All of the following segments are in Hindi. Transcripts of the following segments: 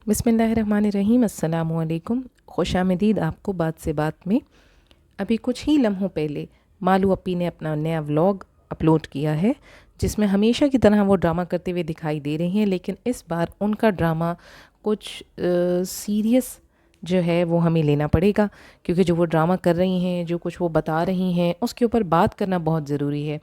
बिस्मिल्लाहिर्रहमानिर्रहीम। अस्सलामुअलैकुम। खुशामदीद आपको बात से बात में। अभी कुछ ही लम्हों पहले मालू अपी ने अपना नया व्लॉग अपलोड किया है, जिसमें हमेशा की तरह वो ड्रामा करते हुए दिखाई दे रही हैं, लेकिन इस बार उनका ड्रामा कुछ सीरियस जो है वो हमें लेना पड़ेगा, क्योंकि जो वो ड्रामा कर रही हैं, जो कुछ वो बता रही हैं, उसके ऊपर बात करना बहुत ज़रूरी है।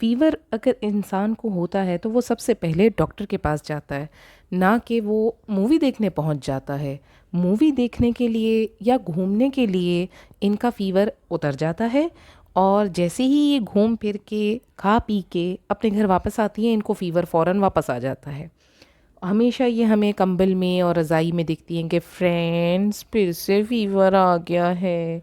फ़ीवर अगर इंसान को होता है तो वो सबसे पहले डॉक्टर के पास जाता है, ना कि वो मूवी देखने पहुंच जाता है। मूवी देखने के लिए या घूमने के लिए इनका फ़ीवर उतर जाता है, और जैसे ही ये घूम फिर के खा पी के अपने घर वापस आती हैं, इनको फ़ीवर फ़ौरन वापस आ जाता है। हमेशा ये हमें कंबल में और रज़ाई में दिखती हैं कि फ्रेंड्स फिर से फ़ीवर आ गया है।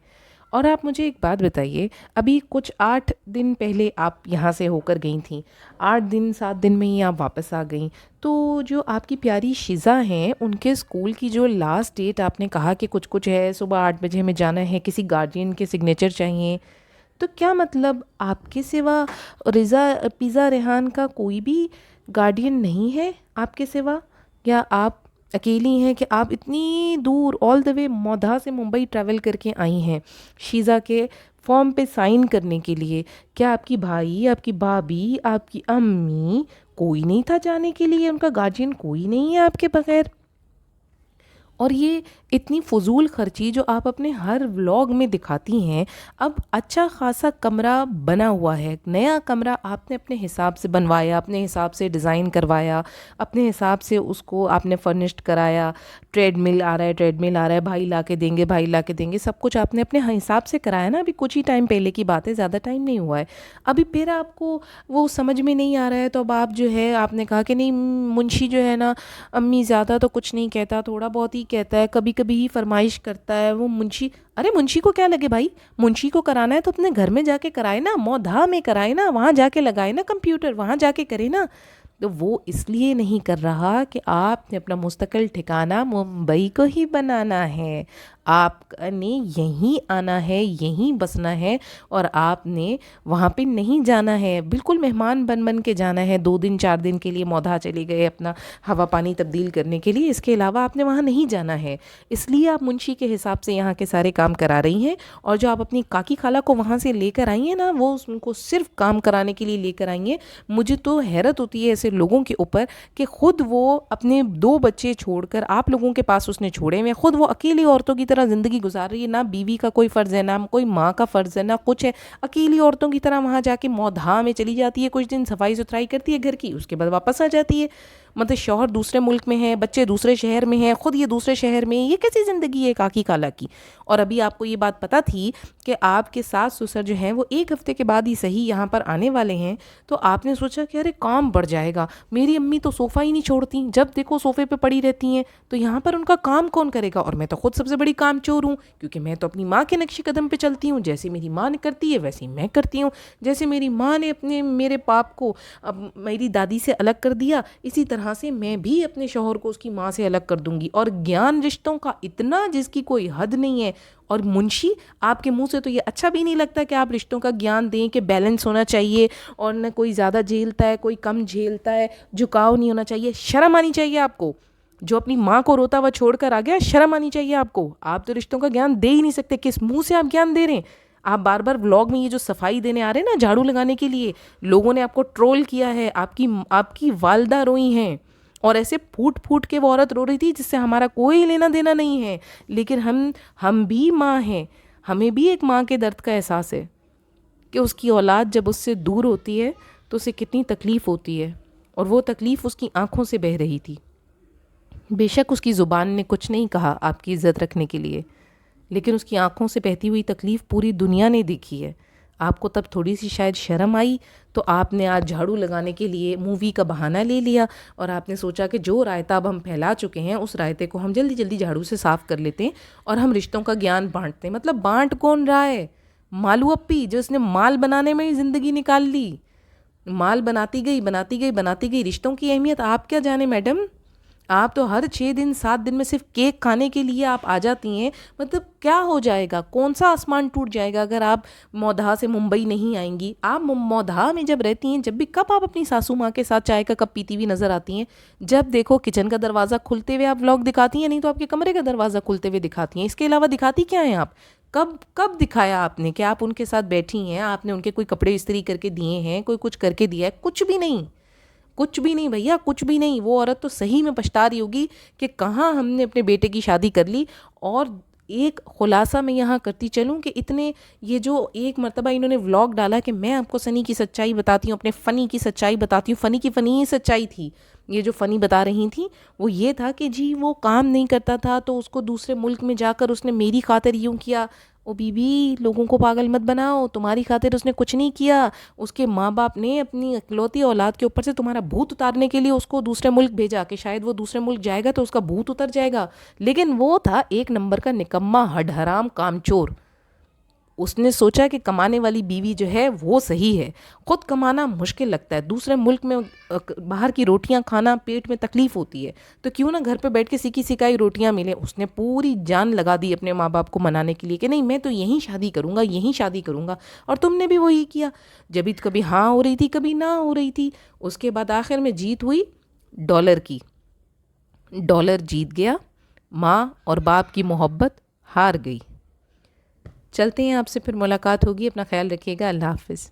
और आप मुझे एक बात बताइए, अभी कुछ 8 दिन पहले आप यहाँ से होकर गई थीं, 8 दिन 7 दिन में ही आप वापस आ गईं। तो जो आपकी प्यारी शिज़ा हैं, उनके स्कूल की जो लास्ट डेट आपने कहा कि कुछ-कुछ है, सुबह 8 बजे हमें जाना है, किसी गार्डियन के सिग्नेचर चाहिए। तो क्या मतलब आपके सिवा पिज़्ज़ा रेहान का कोई भी गार्डियन नहीं है आपके सिवा? या आप अकेली हैं कि आप इतनी दूर ऑल द वे मौधा से मुंबई ट्रैवल करके आई हैं शीज़ा के फॉर्म पे साइन करने के लिए? क्या आपकी भाई, आपकी भाभी, आपकी अम्मी कोई नहीं था जाने के लिए? उनका गार्जियन कोई नहीं है आपके बगैर? और ये इतनी फ़ुज़ूल ख़र्ची जो आप अपने हर व्लॉग में दिखाती हैं, अब अच्छा ख़ासा कमरा बना हुआ है, नया कमरा आपने अपने हिसाब से बनवाया, अपने हिसाब से डिज़ाइन करवाया, अपने हिसाब से उसको आपने फर्निश्ड कराया। ट्रेडमिल आ रहा है, ट्रेडमिल आ रहा है, भाई ला के देंगे, भाई ला के देंगे, सब कुछ आपने अपने हिसाब से कराया ना। अभी कुछ ही टाइम पहले की बात है, ज़्यादा टाइम नहीं हुआ है। अभी फिर आपको वो समझ में नहीं आ रहा है, तो अब आप जो है आपने कहा कि नहीं, मुंशी जो है ना, अम्मी ज़्यादा तो कुछ नहीं कहता, थोड़ा बहुत ही कहता है, कभी कभी ही फरमाइश करता है वो मुंशी। अरे मुंशी को क्या लगे भाई, मुंशी को कराना है तो अपने घर में जाके कराए ना, मौधा में कराए ना, वहाँ जाके लगाए ना कंप्यूटर, वहाँ जाके करे ना। तो वो इसलिए नहीं कर रहा कि आपने अपना मुस्तकिल ठिकाना मुंबई को ही बनाना है, आपने यहीं आना है, यहीं बसना है, और आपने वहाँ पे नहीं जाना है, बिल्कुल मेहमान बन बन के जाना है। 2 दिन 4 दिन के लिए मौधा चले गए अपना हवा पानी तब्दील करने के लिए, इसके अलावा आपने वहाँ नहीं जाना है। इसलिए आप मुंशी के हिसाब से यहाँ के सारे काम करा रही हैं। और जो आप अपनी काकी खाला को वहाँ से लेकर आई हैं ना, वो उनको सिर्फ काम कराने के लिए लेकर आई हैं। मुझे तो हैरत होती है ऐसे लोगों के ऊपर कि खुद वो अपने 2 बच्चे छोड़कर आप लोगों के पास उसने छोड़े हुए, खुद वो अकेली औरतों की तरह ज़िंदगी गुजार रही है। ना बीवी का कोई फ़र्ज़ है, ना कोई माँ का फ़र्ज़ है, ना कुछ है। अकेली औरतों की तरह वहाँ जाके मौधा में चली जाती है, कुछ दिन सफाई सुथराई करती है घर की, उसके बाद वापस आ जाती है। मतलब शौहर दूसरे मुल्क में है, बच्चे दूसरे शहर में हैं, खुद ये दूसरे शहर में, ये कैसी ज़िंदगी है काकी काला की? और अभी आपको ये बात पता थी कि आपके सास ससुर जो हैं वो 1 हफ़्ते के बाद ही सही यहाँ पर आने वाले हैं, तो आपने सोचा कि अरे काम बढ़ जाएगा, मेरी अम्मी तो सोफ़ा ही नहीं छोड़ती, जब देखो सोफ़े पे पड़ी रहती हैं, तो यहाँ पर उनका काम कौन करेगा? और मैं तो खुद सबसे बड़ी कामचोर हूँ, क्योंकि मैं तो अपनी माँ के नक्शे कदम पे चलती हूँ, जैसे मेरी माँ ने करती है वैसे ही मैं करती हूँ। जैसे मेरी माँ ने अपने मेरे बाप को अब मेरी दादी से अलग कर दिया, इसी तरह से मैं भी अपने शौहर को उसकी माँ से अलग कर दूंगी। और ज्ञान रिश्तों का इतना जिसकी कोई हद नहीं है। और मुंशी, आपके मुंह से तो ये अच्छा भी नहीं लगता कि आप रिश्तों का ज्ञान दें कि बैलेंस होना चाहिए, और न कोई ज़्यादा झेलता है, कोई कम झेलता है, झुकाव नहीं होना चाहिए। शर्म आनी चाहिए आपको, जो अपनी माँ को रोता हुआ छोड़कर आ गया, शर्म आनी चाहिए आपको। आप तो रिश्तों का ज्ञान दे ही नहीं सकते, किस मुंह से आप ज्ञान दे रहे हैं? आप बार बार व्लॉग में ये जो सफाई देने आ रहे हैं ना, झाड़ू लगाने के लिए, लोगों ने आपको ट्रोल किया है, आपकी आपकी वालदा रोई हैं, और ऐसे फूट फूट के वो औरत रो रही थी जिससे हमारा कोई लेना देना नहीं है, लेकिन हम भी माँ हैं, हमें भी एक माँ के दर्द का एहसास है कि उसकी औलाद जब उससे दूर होती है तो उसे कितनी तकलीफ़ होती है। और वो तकलीफ़ उसकी आंखों से बह रही थी। बेशक उसकी ज़ुबान ने कुछ नहीं कहा आपकी इज़्ज़त रखने के लिए, लेकिन उसकी आंखों से बहती हुई तकलीफ़ पूरी दुनिया ने देखी है। आपको तब थोड़ी सी शायद शर्म आई, तो आपने आज झाड़ू लगाने के लिए मूवी का बहाना ले लिया, और आपने सोचा कि जो रायता अब हम फैला चुके हैं उस रायते को हम जल्दी जल्दी झाड़ू से साफ़ कर लेते हैं और हम रिश्तों का ज्ञान बांटते हैं। मतलब बांट कौन रहा है? मालू अप्पी, जो इसने माल बनाने में ही ज़िंदगी निकाल ली। माल बनाती गई बनाती गई बनाती गई, रिश्तों की अहमियत आप क्या जाने मैडम। आप तो हर 6 दिन 7 दिन में सिर्फ केक खाने के लिए आप आ जाती हैं। मतलब क्या हो जाएगा, कौन सा आसमान टूट जाएगा अगर आप मौधा से मुंबई नहीं आएंगी। आप मौधा में जब रहती हैं, जब भी कब आप अपनी सासू माँ के साथ चाय का कप पीती हुई नजर आती हैं? जब देखो किचन का दरवाज़ा खुलते हुए आप व्लॉग दिखाती हैं, नहीं तो आपके कमरे का दरवाज़ा खुलते हुए दिखाती हैं। इसके अलावा दिखाती क्या हैं आप? कब कब दिखाया आपने कि आप उनके साथ बैठी हैं, आपने उनके कोई कपड़े इस्त्री करके दिए हैं, कोई कुछ करके दिया है? कुछ भी नहीं, कुछ भी नहीं भैया, कुछ भी नहीं। वो औरत तो सही में पछता रही होगी कि कहाँ हमने अपने बेटे की शादी कर ली। और एक खुलासा मैं यहाँ करती चलूँ कि इतने, ये जो एक मर्तबा इन्होंने व्लॉग डाला कि मैं आपको सनी की सच्चाई बताती हूँ, अपने फ़नी की सच्चाई बताती हूँ, फ़नी की फ़नी ही सच्चाई थी। ये जो फ़नी बता रही थी वो ये था कि जी वो काम नहीं करता था तो उसको दूसरे मुल्क में जाकर उसने मेरी खातिर यूँ किया। ओ बीबी, लोगों को पागल मत बनाओ, तुम्हारी खातिर उसने कुछ नहीं किया। उसके माँ बाप ने अपनी इकलौती औलाद के ऊपर से तुम्हारा भूत उतारने के लिए उसको दूसरे मुल्क भेजा कि शायद वो दूसरे मुल्क जाएगा तो उसका भूत उतर जाएगा। लेकिन वो था एक नंबर का निकम्मा, हडहराम, कामचोर। उसने सोचा कि कमाने वाली बीवी जो है वो सही है। खुद कमाना मुश्किल लगता है, दूसरे मुल्क में बाहर की रोटियां खाना पेट में तकलीफ़ होती है, तो क्यों ना घर पे बैठ के सीखी सिखाई रोटियां मिले। उसने पूरी जान लगा दी अपने माँ बाप को मनाने के लिए कि नहीं, मैं तो यहीं शादी करूँगा, यहीं शादी करूँगा। और तुमने भी वही किया। जब भी कभी हाँ हो रही थी, कभी ना हो रही थी। उसके बाद आखिर में जीत हुई डॉलर की। डॉलर जीत गया, माँ और बाप की मोहब्बत हार गई। चलते हैं, आपसे फिर मुलाकात होगी। अपना ख्याल रखिएगा। अल्लाह हाफिज़।